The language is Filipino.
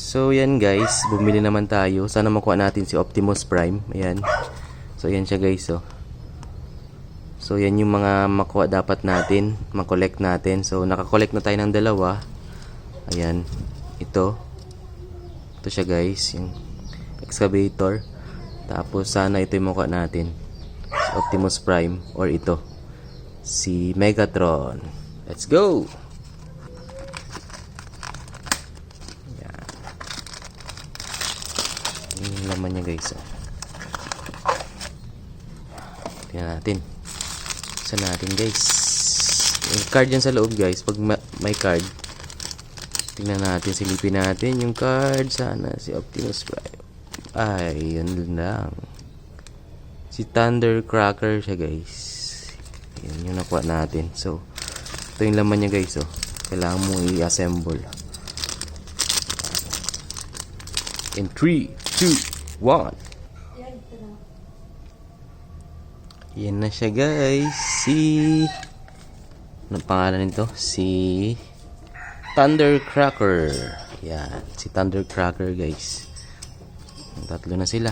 So yan guys, bumili naman tayo. Sana makuha natin si Optimus Prime. Ayan. So yan siya guys, oh. So yan yung mga makuha dapat natin, makollect natin. So nakakollect na tayo ng dalawa. Ayan. Ito siya guys, yung excavator. Tapos sana ito yung makuha natin, si Optimus Prime, or ito si Megatron. Let's go. Yan. Yung laman niya guys, oh. Tingnan natin. Saan natin guys? Yung card yan sa loob guys. Pag may card, tingnan natin, silipin natin yung card. Sana si Optimus Prime. Ay, yun lang. Si Thundercracker siya guys. Yan yung nakuha natin. So, ito yung laman niya guys, oh. Kailangan mo i-assemble. In 3, 2, 1. Yan na siya guys. Anong pangalan nito? Si Thundercracker. Yan. Si Thundercracker guys. Tatlo na sila.